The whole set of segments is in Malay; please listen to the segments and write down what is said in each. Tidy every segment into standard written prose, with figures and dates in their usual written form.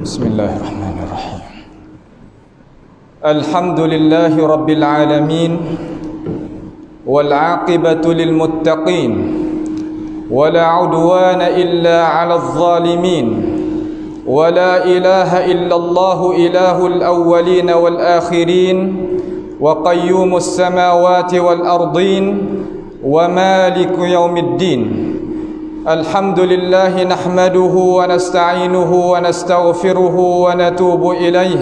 Bismillahirrahmanirrahim. Alhamdulillahi rabbil alamin wal aqibatu lil muttaqin wala udwana illa 'alal zalimin wala ilaha illallah ilahul awwalin wal akhirin wa qayyumus samawati wal ardin wa maliku yaumiddin. Alhamdulillah nahmaduhu wa nasta'inuhu wa nastaghfiruhu wa natubu ilayh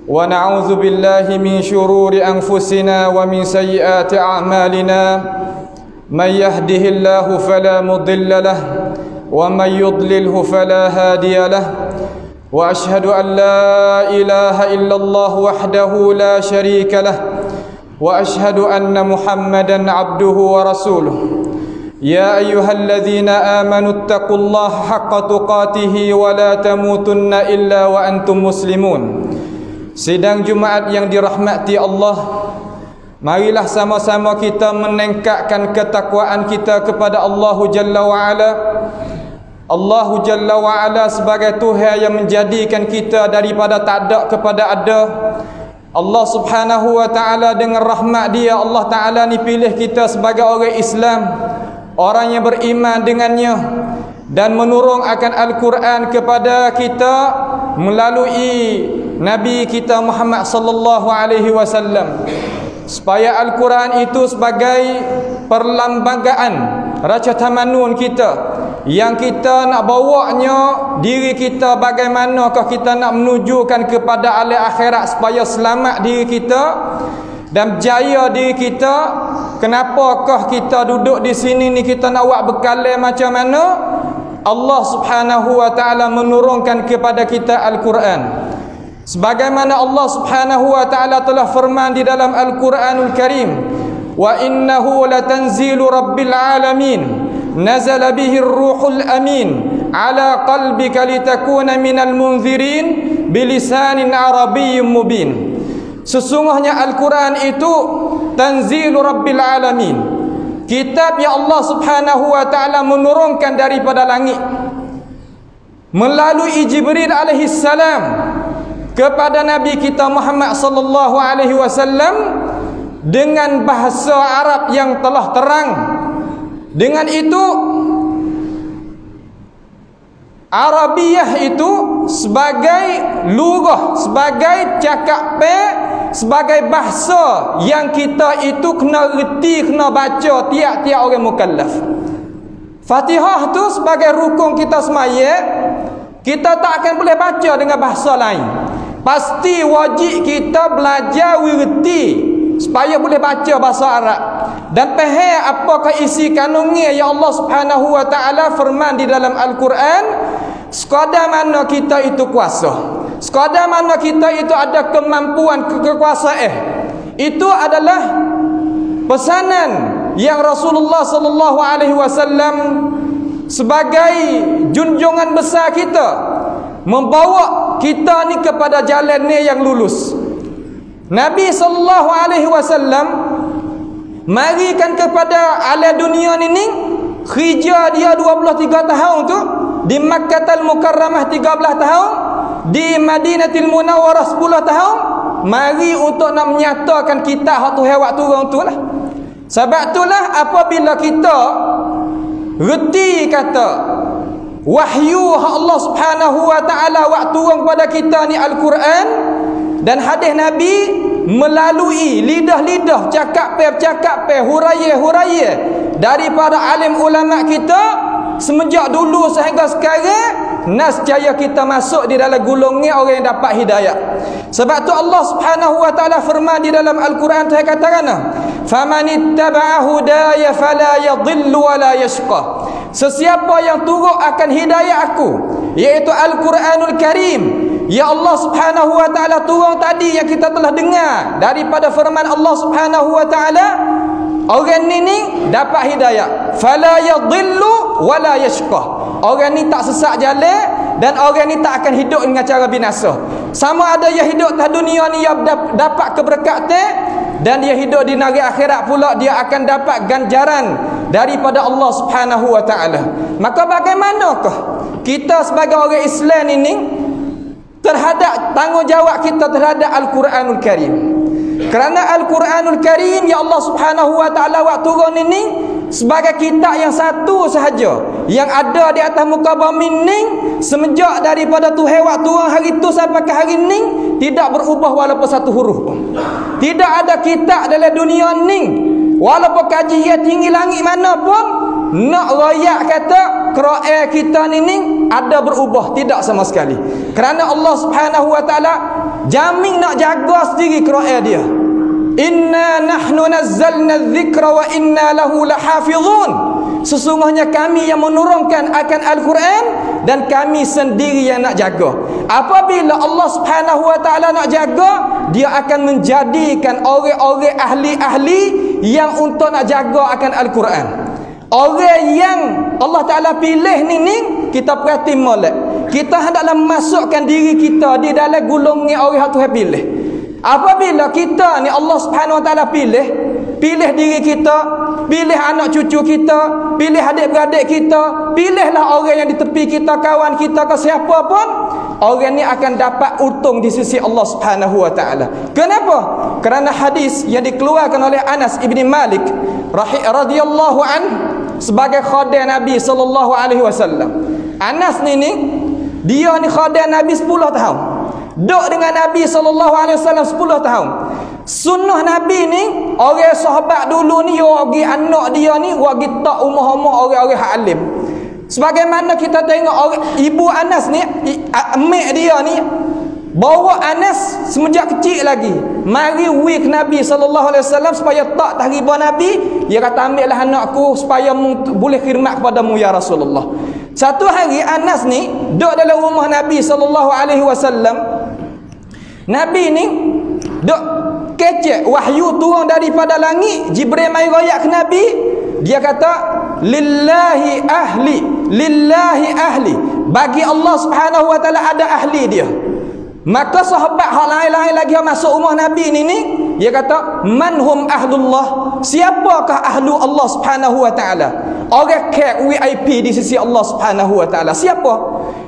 wa na'udzu billahi min shururi anfusina wa min sayyiati a'malina may yahdihillahu fala mudilla lahu wa may yudlilhu fala hadiya lahu wa ashhadu an la ilaha illallah wahdahu la sharika lahu wa ashhadu anna Muhammadan 'abduhu wa rasuluh. Ya ayyuhalladzina amanu taqullaha haqqa tuqatih wa la tamutunna illa wa antum muslimun. Sidang Jumaat yang dirahmati Allah, marilah sama-sama kita meningkatkan ketakwaan kita kepada Allah Jalla wa Ala. Allah Jalla wa Ala sebagai Tuhan yang menjadikan kita daripada tak ada kepada ada. Allah Subhanahu wa taala dengan rahmat Dia, Allah taala ni pilih kita sebagai orang Islam, orang yang beriman dengannya, dan menurun akan Al-Quran kepada kita melalui Nabi kita Muhammad sallallahu alaihi wasallam, supaya Al-Quran itu sebagai perlambangan raca tamanun kita, yang kita nak bawanya diri kita bagaimanakah kita nak menujukan kepada alam akhirat supaya selamat diri kita dan berjaya diri kita. Kenapakah kita duduk di sini ni, kita nak buat bekalan macam mana? Allah Subhanahu wa taala menurunkan kepada kita Al-Quran. Sebagaimana Allah Subhanahu wa taala telah firman di dalam Al-Quranul Karim, wa innahu latanzilu rabbil alamin nazala bihi ar-ruhul amin ala qalbika litakuna minal munzirin bilisanin arabiyyin mubin. Sesungguhnya Al-Quran itu tanzilu rabbil alamin, kitab yang Allah Subhanahu wa taala menurunkan daripada langit melalui Jibril alaihi salam kepada Nabi kita Muhammad sallallahu alaihi wasallam dengan bahasa Arab yang telah terang. Dengan itu Arabiyah itu sebagai lugah, sebagai cakap sebagai bahasa yang kita itu kena reti, kena baca tiap-tiap orang mukallaf. Fatihah tu sebagai rukun kita semaya, kita tak akan boleh baca dengan bahasa lain. Pasti wajib kita belajar wirti supaya boleh baca bahasa Arab dan faham apakah isi kanunnya yang Allah Subhanahu wa taala firman di dalam Al-Quran. Sekadar mana kita itu kuasa, sekadar mana kita itu ada kemampuan, kekuasaan, itu adalah pesanan yang Rasulullah sallallahu alaihi wasallam sebagai junjungan besar kita, membawa kita ni kepada jalan ni yang lurus. Nabi sallallahu alaihi wasallam marikan kepada alam dunia ni hijrah dia 23 tahun tu, di Makkahul Mukarramah 13 tahun, di Madinatul Munawwarah 10 tahun, mari untuk nak menyatakan kita hak Tuhan waktu turun tu lah. Sebab itulah apabila kita reti kata wahyu hak Allah Subhanahu wa taala waktu turun kepada kita ni Al-Quran dan hadis Nabi melalui lidah-lidah cakap huraya daripada alim ulama kita semenjak dulu sehingga sekarang, nescaya kita masuk di dalam golongan orang yang dapat hidayah. Sebab tu Allah Subhanahu wa taala firman di dalam Al-Quran, Tuhan katakan, "Famanittaba'a hudaya fala yadhillu wa la yashqa." Sesiapa yang turut akan hidayah aku, iaitu Al-Quranul Karim, ya Allah Subhanahu wa taala turun tadi yang kita telah dengar daripada firman Allah Subhanahu wa taala, orang ni dapat hidayah, fala yadhillu wa la yashqa. Orang ni tak sesat jalan dan orang ni tak akan hidup dengan cara binasa. Sama ada dia hidup di dunia ni dia dapat keberkatan, dan dia hidup di negeri akhirat pula dia akan dapat ganjaran daripada Allah Subhanahu wa taala. Maka bagaimanakah kita sebagai orang Islam ini terhadap tanggungjawab kita terhadap Al-Quranul Karim. Kerana Al-Quranul Karim ya Allah Subhanahu wa taala waktu turun ini sebagai kitab yang satu sahaja yang ada di atas muka bumi ni semenjak daripada Tuhan waktu turun hari itu sampai ke hari ni tidak berubah walaupun satu huruf pun. Tidak ada kitab dalam dunia ni walaupun kajian tinggi langit mana pun nak royak kata Quran kita ni ada berubah, tidak sama sekali. Kerana Allah Subhanahu wa taala jamin nak jaga sendiri Quran dia. Inna nahnu nazzalna dzikra wa inna lahu lahafizun. Sesungguhnya kami yang menurunkan akan Al-Quran dan kami sendiri yang nak jaga. Apabila Allah Subhanahu wa taala nak jaga, dia akan menjadikan orang-orang ahli-ahli yang untuk nak jaga akan Al-Quran. Orang yang Allah Ta'ala pilih ni kita perhati molek. Kita hendaklah masukkan diri kita di dalam golongan orang yang Tuhan pilih. Apabila kita ni Allah Subhanahu Wa Ta'ala pilih diri kita, pilih anak cucu kita, pilih adik-beradik kita, pilihlah orang yang di tepi kita, kawan kita ke siapa pun, orang ni akan dapat untung di sisi Allah Subhanahu Wa Ta'ala. Kenapa? Kerana hadis yang dikeluarkan oleh Anas ibn Malik radhiyallahu an sebagai khadim Nabi sallallahu alaihi wasallam. Anas ni dia ni khadim Nabi 10 tahun. Duduk dengan Nabi sallallahu alaihi wasallam 10 tahun. Sunnah Nabi ni orang sahabat dulu ni wagi anak dia ni wagi tak umur-umur orang-orang hak alim. Sebagaimana kita tengok orang, ibu Anas ni mak dia ni bawa Anas semenjak kecil lagi. Mari wik Nabi sallallahu alaihi wasallam supaya tak tahriba Nabi. Dia kata ambillah anakku supaya boleh khidmat kepadamu ya Rasulullah. Satu hari Anas ni duduk dalam rumah Nabi sallallahu alaihi wasallam. Nabi ni duk kecek wahyu turun daripada langit. Jibril mai royak ke Nabi. Dia kata lillahi ahli, lillahi ahli. Bagi Allah Subhanahu wa taala ada ahli dia. Maka sahabat hal lain-lain lagi yang masuk rumah Nabi ni dia kata manhum ahlullah. Siapakah ahlu Allah Subhanahu wa taala? Orang ke VIP di sisi Allah Subhanahu wa taala. Siapa?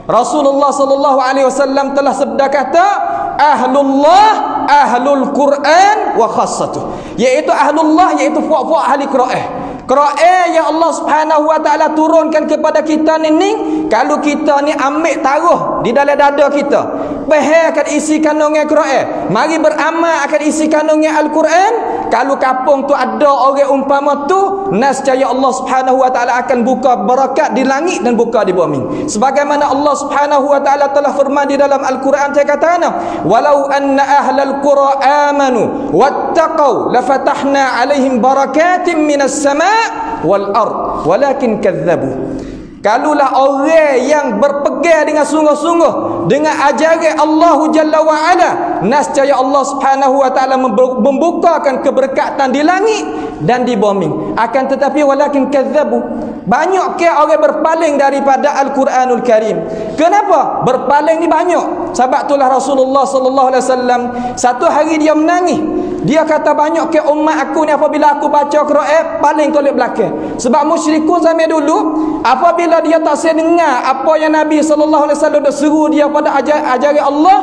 Rasulullah sallallahu alaihi wasallam telah sabda kata ahlullah ahlul Quran wa khassatuh. Iaitu ahlullah iaitu puak-puak ahli Quran. Quran yang Allah Subhanahu wa taala turunkan kepada kita ni kalau kita ni ambil taruh di dalam dada kita, faham akan isi kandungan Quran, mari beramal akan isi kandungan Al-Quran. Kalau kampung tu ada orang umpama tu, nescaya Allah Subhanahu wa taala akan buka barakat di langit dan buka di bumi. Sebagaimana Allah Subhanahu wa taala telah firman di dalam Al-Quran, dia kata walau anna ahlal qura amanu wattaqau lafatahna alaihim barakatin minas sama' wal ard walakin kadzabu. Kalulah orang yang berpegang dengan sungguh-sungguh dengan ajaran Allah Jalla wa Ala, nescaya Allah Subhanahu wa taala membukakan keberkatan di langit dan di bumi. Akan tetapi walakin kadzabu, banyak ke orang berpaling daripada Al-Quranul Karim. Kenapa? Berpaling ni banyak. Sebab itulah Rasulullah sallallahu alaihi wasallam satu hari dia menangis. Dia kata banyak ke umat aku ni apabila aku baca Quran paling tolak belakang. Sebab musyrikun zaman dulu apabila dia tak sedengar apa yang Nabi sallallahu alaihi wasallam seru dia pada ajaran Allah,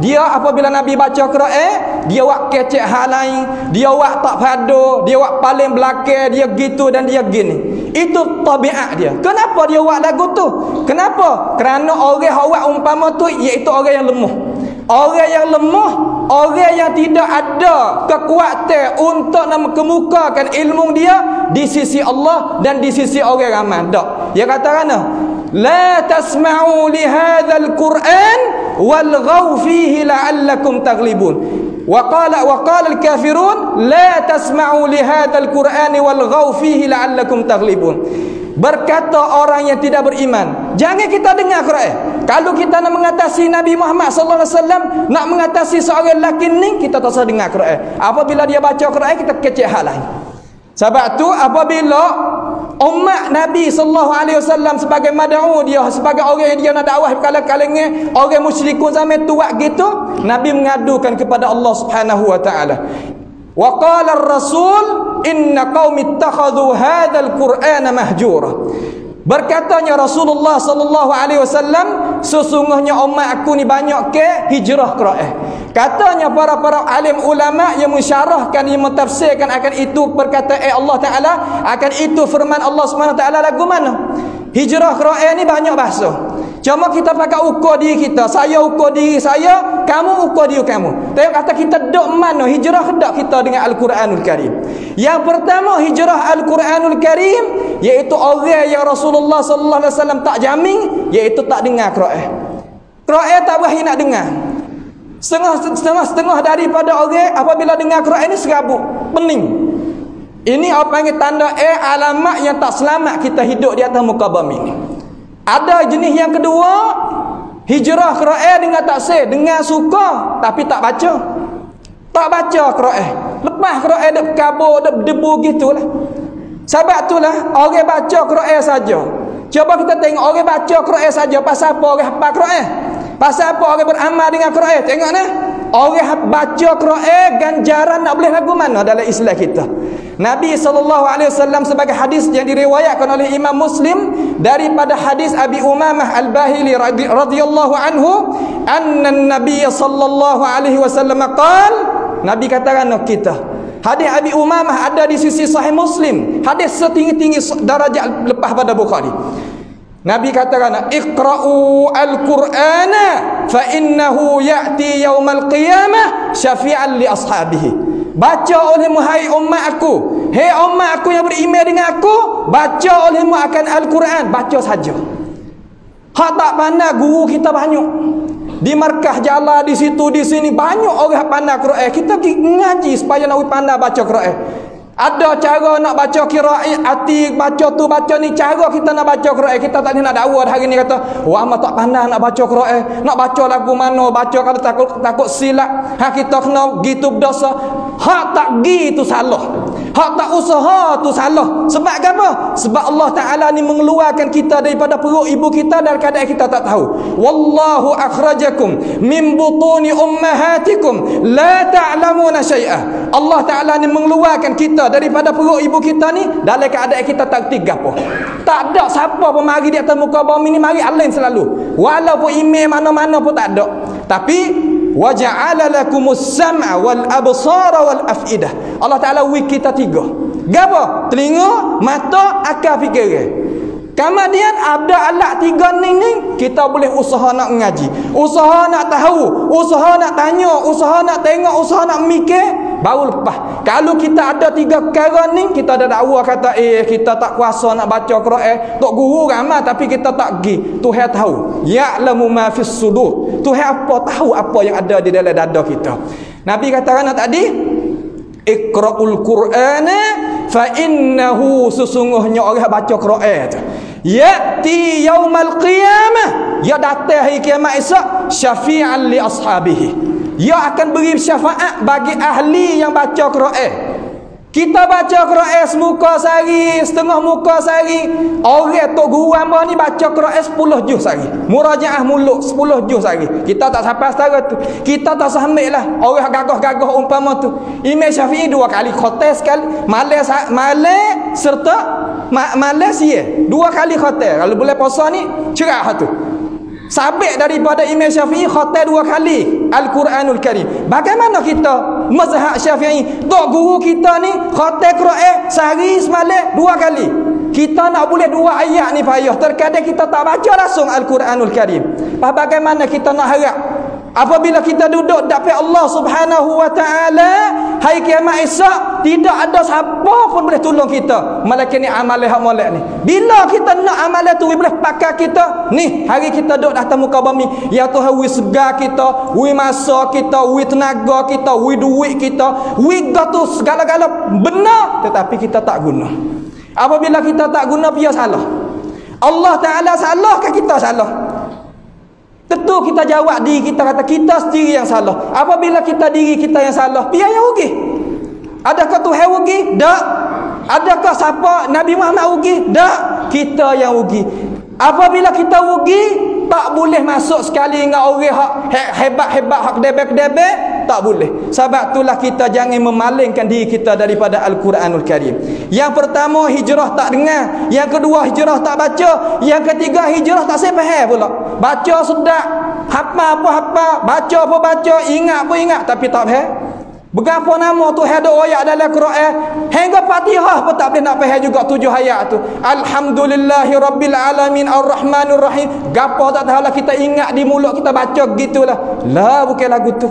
dia apabila Nabi baca Quran, dia wak kecek hal lain, dia wak tak padu, dia wak paling belakang, dia gitu dan dia gini. Itu tabiat dia. Kenapa dia wak lagu tu? Kenapa? Kerana orang hak wak umpama tu iaitu orang yang lemah. Orang yang lemah, orang yang tidak ada kekuatan untuk nak kemukakan ilmu dia di sisi Allah dan di sisi orang ramai. Tak. Dia kata kan, la tasma'u li hadzal Qur'an walghaw fihi la'allakum taghlibun. Wa qala al-kafirun la tasma'u li hadzal Qur'an walghaw fihi la'allakum taghlibun. Berkata orang yang tidak beriman, jangan kita dengar Quran. Kalau kita nak mengatasi Nabi Muhammad sallallahu alaihi wasallam, nak mengatasi seorang lelaki ni, kita tak usah dengar Quran. Apabila dia baca Quran, kita kecek hal lain. Sebab tu apabila umat Nabi sallallahu alaihi wasallam sebagai mad'u dia, sebagai orang yang dia nak dakwah kalangan orang musyrikun zaman tu buat gitu, Nabi mengadukan kepada Allah Subhanahu wa taala. Wa qala ar-rasul inna qaumi ittakhadhu hadzal qur'ana mahjura. Berkatanya Rasulullah sallallahu alaihi wasallam, sesungguhnya umat aku ni banyak ke hijrah Qur'an. Katanya para alim ulama yang mensyarahkan, yang mentafsirkan akan itu perkataan Allah Taala, akan itu firman Allah Subhanahu Wa Taala lagu mana? Hijrah Qur'an ni banyak bahasa. Cuma kita pakai ukur diri kita. Saya ukur diri saya, kamu ukur diri kamu. Tapi kata kita dok mana hijrah kedak kita dengan Al-Quranul Karim. Yang pertama hijrah Al-Quranul Karim, iaitu orang yang Rasulullah sallallahu alaihi wasallam tak jamin, iaitu tak dengar Quran. Quran tak berani nak dengar. Setengah daripada orang apabila dengar Quran ini serabut, pening. Ini apa panggil tanda alamat yang tak selamat kita hidup di atas muka bumi ini. Ada jenis yang kedua, hijrah Quran dengan taksir, dengan suka tapi tak baca. Tak baca Quran. Lepas Quran dak kabur, dak debu gitulah. Sebab itulah orang baca Quran saja. Cuba kita tengok orang baca Quran saja, pasal apa orang hafal Quran? Pasal apa orang beramal dengan Quran? Tengok nah. Orang baca Quran ganjaran nak boleh lagu mana dalam Islam kita. Nabi SAW sebagai hadis yang diriwayatkan oleh Imam Muslim daripada hadis Abi Umamah Al-Bahili radhiyallahu anhu, anna Nabi sallallahu alaihi wasallam qaal, Nabi katakan kita, hadis Abi Umamah ada di sisi Sahih Muslim, hadis setinggi-tinggi darajat lepas pada Bukhari. Nabi katakan, iqra'u al-Qur'ana fa innahu ya'ti yaumal qiyamah syafi'an li ashabihi. Baca olehmu hai umat aku, hei umat aku yang beriman dengan aku, baca olehmu akan Al-Quran, baca saja. Hak tak pandai guru kita banyak. Di markah jalan di situ di sini banyak orang pandai Quran. Kita pergi ngaji supaya nak pandai baca Quran. Ada cara nak baca qiraat, hati baca tu baca ni, cara kita nak baca Quran. Kita tak nak dakwa hari ni kata, wah amat tak pandai nak baca Quran. Nak baca lagu mana, baca kalau takut silap. Hak kita kena gitu berdosa. Hak tak gitu salah. Hak tak usaha tu salah. Sebab apa? Sebab Allah Taala ni mengeluarkan kita daripada perut ibu kita dalam keadaan kita tak tahu. Wallahu akhrajakum min butuni ummahatikum la ta'lamuna syai'a. Allah Taala ni mengeluarkan kita daripada perut ibu kita ni dalam keadaan kita tak tiga apa. Tak ada siapa pun mari di atas muka bumi ni mari alim selalu. Walaupun email mana-mana pun tak ada. Tapi wa ja'ala lakumus sam'a wal absara wal af'idah. Allah Taala wi kita tiga. Gapo? Telinga, mata, akal fikiran. Kemudian ada alat tiga ni kita boleh usaha nak ngaji, usaha nak tahu, usaha nak tanya, usaha nak tengok, usaha nak mikir, baru lepas. Kalau kita ada tiga perkara ni, kita ada dakwa kata kita tak kuasa nak baca Quran, tok guru ramai tapi kita tak pergi. Tuhan tahu. Ya'lamu ma fis sudur. Tuhan apa tahu apa yang ada di dalam dada kita. Nabi katakan tadi, iqra'ul Qur'ana fa innahu, sesungguhnya orang baca Quran ya'ti yaumal qiyamah, ya datang hari kiamat esok, syafi'an li ashabihi, ia akan beri syafaat bagi ahli yang baca Quran. Kita baca Quran semuka sehari, setengah muka sehari. Orang tok guru hamba ni baca Quran 10 juz sehari. Murajaah muluk 10 juz sehari. Kita tak sampai setara tu. Kita tak sambil lah. Orang gagah-gagah umpama tu. Imam Syafi'i 2 kali khotel sekali. Malam serta malam siang 2 kali khotel. Kalau boleh puasa ni cerah tu. Sabit daripada Imam Syafi'i khotel 2 kali Al-Quranul Karim. Bagaimana kita mazhab Syafi'i? Tok guru kita ni khotel Quran sehari semalam 2 kali. Kita nak boleh 2 ayat ni payah. Terkadang kita tak baca langsung Al-Quranul Karim. Bagaimana kita nak harap apabila kita duduk depan Allah Subhanahu wa taala hari kiamat esok, tidak ada siapa pun boleh tolong kita melainkan ni amalan hak molek ni. Bila kita nak amalan tu boleh pakai kita ni hari kita duduk atas muka bumi, ya Tuhan wi segar kita, wi masa kita, wi tenaga kita, wi duit kita, wi tu segala-gala benar tetapi kita tak guna. Apabila kita tak guna dia salah. Allah Taala salah ke kita salah? Tentu kita jawab diri kita, kata kita sendiri yang salah. Apabila kita diri kita yang salah, dia yang rugi. Adakah Tuhan rugi? Tak. Adakah siapa Nabi Muhammad rugi? Tak. Kita yang rugi. Apabila kita rugi, tak boleh masuk sekali dengan orang hak hebat-hebat, hak kedebek-kedebek, Tak boleh. Sebab itulah kita jangan memalingkan diri kita daripada Al-Quranul Karim. Yang pertama, hijrah tak dengar. Yang kedua, hijrah tak baca. Yang ketiga, hijrah tak faham pula. Baca sedap, hafal apa hafal, baca apa baca, ingat apa ingat, tapi tak faham. Berapa nama Tuhan ada ayat dalam Quran, hingga Fatihah pun tak boleh nak faham juga 7 ayat tu. Alhamdulillahi Rabbil Alamin Ar-Rahmanir Rahim. Gapo tak tahulah kita ingat di mulut kita baca gitulah. Lah bukan lagu tu.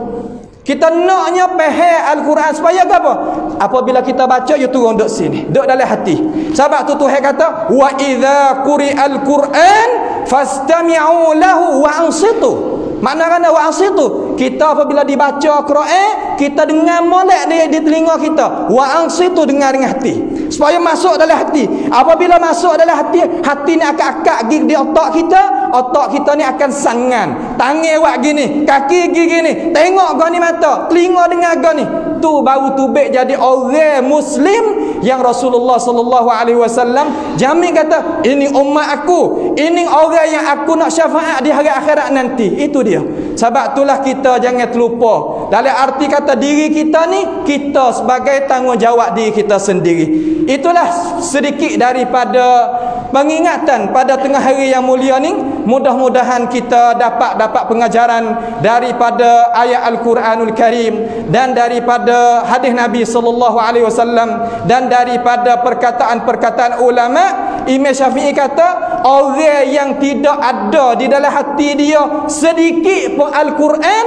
Kita naknya faham Al-Quran supaya apa? Apabila kita baca, ia turun duduk sini, duduk dalam hati. Sebab tu Tuhan kata, wa idza quri'al Quran fastami'u lahu wa ansitu. Maknanya wa ansitu, kita apabila dibaca Quran, kita dengar molek di telinga kita. Wa ansitu, dengar dengan hati, supaya masuk dalam hati. Apabila masuk dalam hati, hati ni akan akak gigi di otak kita. Otak kita ni akan sangan, tangan buat gini, kaki gigi gini, tengok gini mata, telinga dengar gini. Tu baru tubik jadi orang Muslim yang Rasulullah sallallahu alaihi wasallam jamin kata, ini umat aku, ini orang yang aku nak syafaat di hari akhirat nanti. Itu dia. Sebab itulah kita jangan terlupa. Dalam arti kata diri kita ni, kita sebagai tanggungjawab diri kita sendiri. Itulah sedikit daripada pengingatan pada tengah hari yang mulia ni. Mudah-mudahan kita dapat pengajaran daripada ayat Al-Quranul Karim dan daripada hadis Nabi sallallahu alaihi wasallam dan daripada perkataan-perkataan ulama. Imam Syafi'i kata, orang yang tidak ada di dalam hati dia sedikit pun Al-Quran,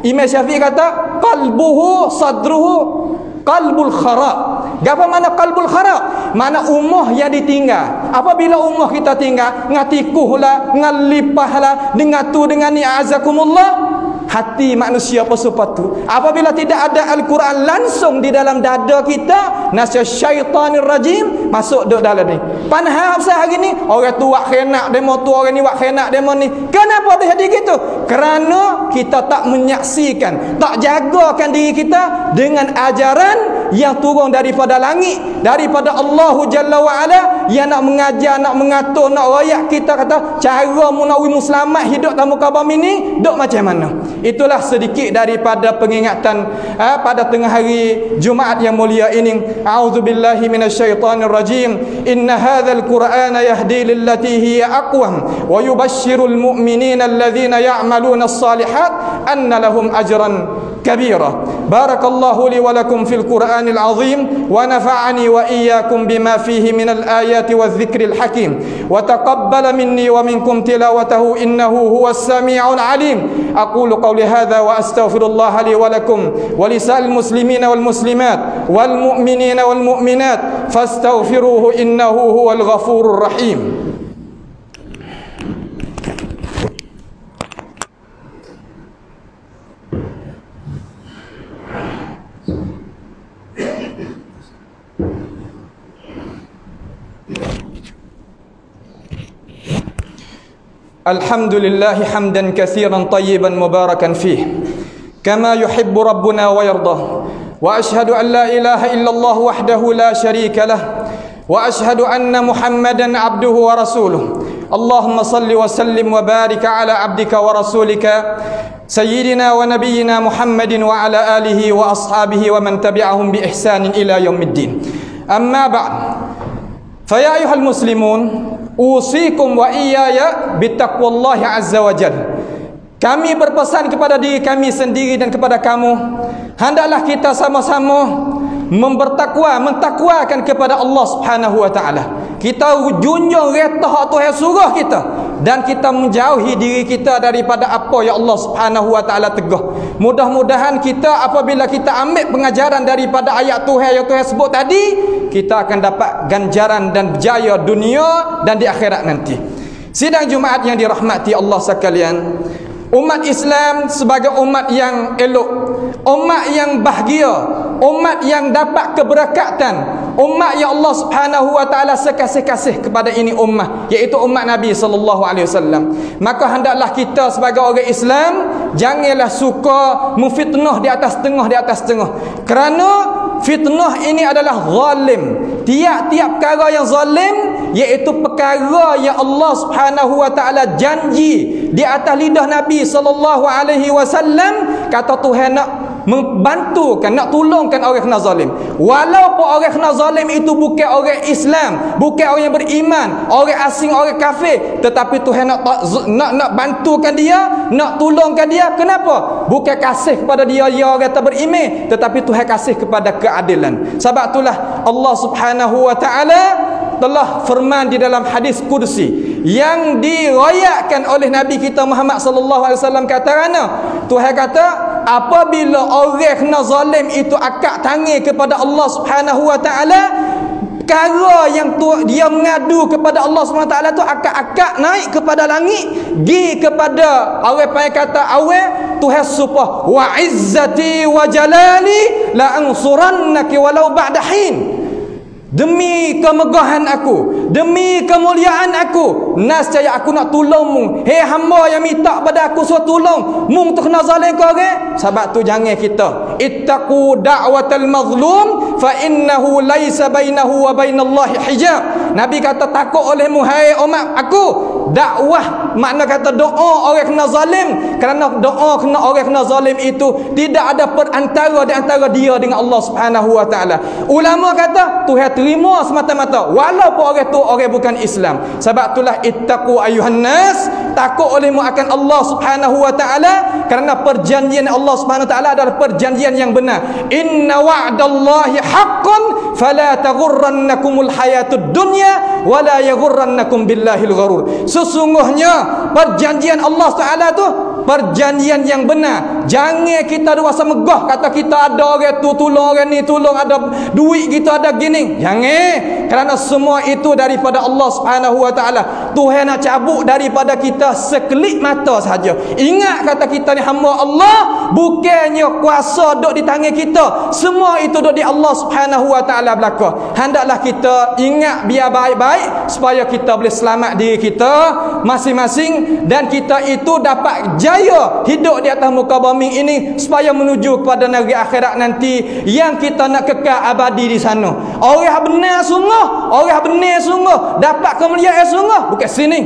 Imam Syafi'i kata, qalbuhu sadruhu qalbul kharab. Apa mana qalbul kharab? Mana umah yang ditinggal. Apabila umah kita tinggal, ngatikuhlah, ngalipahlah, dengan tu dengan ni azakumullah, hati manusia pun sepatu. Apabila tidak ada Al-Quran langsung di dalam dada kita, nasya syaitanir rajim masuk duduk dalam ni. Panhal pasal hari ni, orang tu buat khianat demo tu, orang ni buat khianat demo ni. Kenapa dia jadi gitu? Kerana kita tak menyaksikan, tak jagakan diri kita dengan ajaran yang turun daripada langit, daripada Allah Jalla wa'ala, yang nak mengajar, nak mengatur, nak rakyat kita kata cara munawi muslimat hidup dalam muka bumi ni duk macam mana. Itulah sedikit daripada pengingatan pada tengah hari Jumaat yang mulia ini. A'udzubillahi minasyaitonir rajim. Inna hadzal Qur'ana yahdi lillati hiya aqwam wa yubashshirul mu'minina alladhina ya'maluna as-salihat anna lahum ajran kabira. Barakallahu li wa lakum fil Qur'anil azim wa nafa'ani wa iyyakum bima fihi minal ayati wadh-dhikril hakim wa taqabbala minni wa minkum tilawatahu innahu huwas sami'ul alim. Aqulu qawli hadha wa astaghfirullah li wa lakum wa lisa'il muslimina wal muslimat wal mu'minina wal mu'minat fastaghfiruhu innahu huwal ghafurur rahim. Alhamdulillah hamdan katsiran tayyiban mubarakan fih kama yuhibbu rabbuna wa yardah. Wa ashhadu an la ilaha illallah wahdahu la syarika lah wa ashhadu anna Muhammadan abduhu wa rasuluh. Allahumma salli wa sallim wa barik ala abdika wa rasulika sayyidina wa nabiyyina Muhammadin wa ala alihi wa ashabihi wa man tabi'ahum bi ihsanin ila yaumiddin. Amma ba'd. Fa ya ayyuhal muslimun, usikum wa iyaya bittaqwallahi azza wa jalla. Kami berpesan kepada diri kami sendiri dan kepada kamu, hendaklah kita sama-sama mentakwakan kepada Allah Subhanahu wa taala. Kita junjung retah Tuhan suruh kita, dan kita menjauhi diri kita daripada apa yang Allah Subhanahu wa taala tegah. Mudah-mudahan kita apabila kita ambil pengajaran daripada ayat Tuhan yang Tuhan sebut tadi, kita akan dapat ganjaran dan berjaya dunia dan di akhirat nanti. Sidang Jumaat yang dirahmati Allah sekalian, umat Islam sebagai umat yang elok, umat yang bahagia, umat yang dapat keberkatan, umat yang Allah Subhanahu wa taala sekasih-kasih kepada ini ummah, iaitu umat Nabi sallallahu alaihi wasallam. Maka hendaklah kita sebagai orang Islam janganlah suka memfitnah di atas tengah. Kerana fitnah ini adalah zalim. Tiap-tiap perkara yang zalim, iaitu perkara yang Allah Subhanahu wa taala janji di atas lidah Nabi sallallahu alaihi wasallam, kata Tuhan nak membantukan, nak tolongkan orang kena zalim. Walaupun orang kena zalim itu bukan orang Islam, bukan orang yang beriman, orang asing, orang kafir, tetapi Tuhan nak bantukan dia, nak tolongkan dia. Kenapa? Bukan kasih kepada dia orang tak beriman, tetapi Tuhan kasih kepada keadilan. Sebab itulah Allah Subhanahu wa taala telah firman di dalam hadis qudsi yang diriwayatkan oleh Nabi kita Muhammad sallallahu alaihi wasallam, kata kerana Tuhan kata, apabila orang kena zalim itu akak tangan kepada Allah Subhanahu wa taala, perkara yang dia mengadu kepada Allah Subhanahu wa taala tu akak-akak naik kepada langit, gi kepada orang panggil kata awal Tuhan supah, wa izzati wa jalali la ansurannaki walau ba'da hin. Demi kemegahan aku, demi kemuliaan aku, nascaya aku nak tolongmu. Hei hamba yang minta pada aku suruh tolong, mung tu kena zalim kau orang. Sebab tu jangan kita ittaqu da'watal mazlum fa innahu laisa bainahu wa bainallahi hijab. Nabi kata takut olehmu hai umat aku. Dakwah makna kata doa orang kena zalim, kerana doa kena orang kena zalim itu tidak ada perantara di antara dia dengan Allah Subhanahu wa taala. Ulama kata Tuhan terima semata-mata walaupun orang tu orang bukan Islam. Sebab itulah ittaqu ayuhan nas, takut olehmu akan Allah Subhanahu wa taala, kerana perjanjian Allah Subhanahu wa taala adalah perjanjian yang benar. Inna wa'dallahi haqqun fala taghurrannakumul hayatud dunya wala yaghurrannakum billahil gharur. Sesungguhnya perjanjian Allah Taala tu perjanjian yang benar. Jangan kita rasa megah kata kita ada orang tu tolong, orang ni tolong, ada duit kita ada gini. Jangan, kerana semua itu daripada Allah Subhanahu wa taala. Tuhan nak cabut daripada kita sekelip mata saja. Ingat kata kita ni hamba Allah, bukannya kuasa duk di tangan kita. Semua itu duk di Allah Subhanahu wa taala belaka. Hendaklah kita ingat biar baik-baik supaya kita boleh selamat diri kita masing-masing, dan kita itu dapat jaya hidup di atas muka bumi ini supaya menuju kepada negeri akhirat nanti yang kita nak kekal abadi di sana. Orang benar sungguh dapat kemuliaan sungguh bukan sini.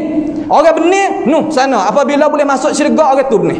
Orang benar sana, apabila boleh masuk syurga orang tu benar.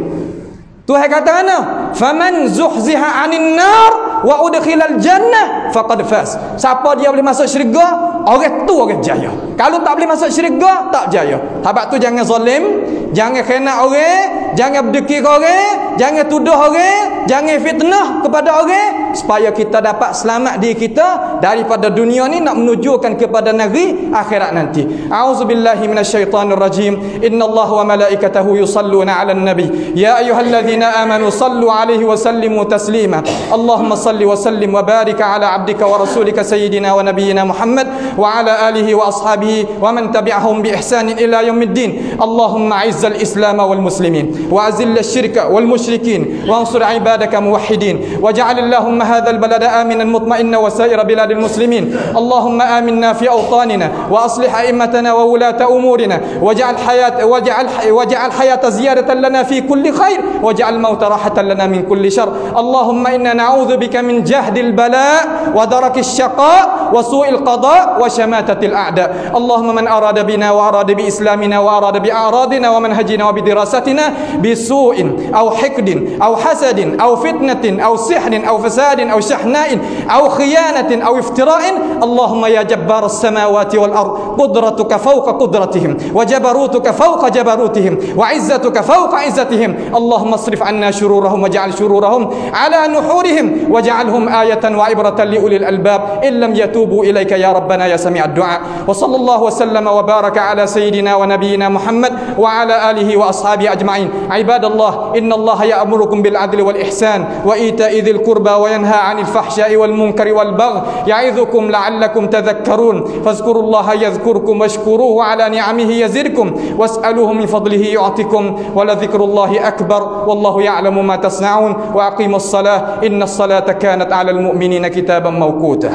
Tuhan kata mana? Faman zuhziha 'anil nar wa udkhilal jannah faqad faz. Siapa dia boleh masuk syurga, orang tu orang jaya. Kalau tak boleh masuk syurga, tak jaya. Sebab tu jangan zalim, jangan khianat orang, jangan berdekir orang, jangan tuduh orang, jangan fitnah kepada orang, supaya kita dapat selamat diri kita daripada dunia ni nak menujukan kepada negeri akhirat nanti. A'udzubillahi minasyaitonir rajim. Innallaha wa malaikatahu yusalluna 'alan nabi. Ya ayyuhalladzina amanu sallu 'alaihi wa sallimu taslima. Allahumma salli wa sallim wa barik 'ala 'abdika wa rasulika sayyidina wa nabiyyina Muhammad wa 'ala alihi wa ashabihi wa man tabi'ahum bi ihsanin ila yaumiddin. Allahumma 'izzal islam wal muslimin wa azil asyirka wal musyrikin wa ansur 'ibadaka muwahhidin waj'al Allahumma hadzal balada aminan mutma'inna wa sa'ira biladil muslimin. Allahumma aminna fi awtanina wa aslih a'immatana wa wulata umurina waj'al hayata ziyadatan lana fi kulli khair waj'al mauta rahatan lana min kulli syarr. Allahumma inna na'udzu bika min jahdil bala wa darakis syaqa wa su'il qada wa shamatatil a'da. Allahumma man arada bina wa arada bi islamina wa arada bi a'radina wa manhajina wa bi dirasatina bi su'in aw hikdin aw hasadin aw fitnatin aw sihrin aw fasadin aw shahna'in aw khiyanatin aw iftira'in. Allahumma ya jabbar as-samawati wal ard, qudratuka fawqa qudratihim wa jabarutuka fawqa jabarutihim wa 'izzatuka fawqa 'izzatihim. Allahumma asrif 'anna shururahum waj'al shururahum 'ala nuhurihim waj'alhum ayatan wa ibratan li ulil albab in lam yatubu ilaika ya rabbana ya sami'ad du'a. Wa sallallahu wa sallama wa baraka ala sayyidina wa nabiyyina Muhammad wa ala alihi wa ashabihi ajma'in. Ibadallah, innallaha ya'murukum bil 'adli wal ihsan wa ita'i dhil qurba wa yanha 'anil fahsya'i wal munkari wal baghi ya'idhukum la'allakum tadhakkarun. Fadhkurullaha yadhkurkum washkuruhu 'ala ni'amihi yazidkum was'aluhu min fadlihi yu'tikum wa la dhikrullahi akbar wallahu ya'lamu ma tasna'un. Wa aqimus salah innas salata kanat 'alal mu'minina kitaban mawquta.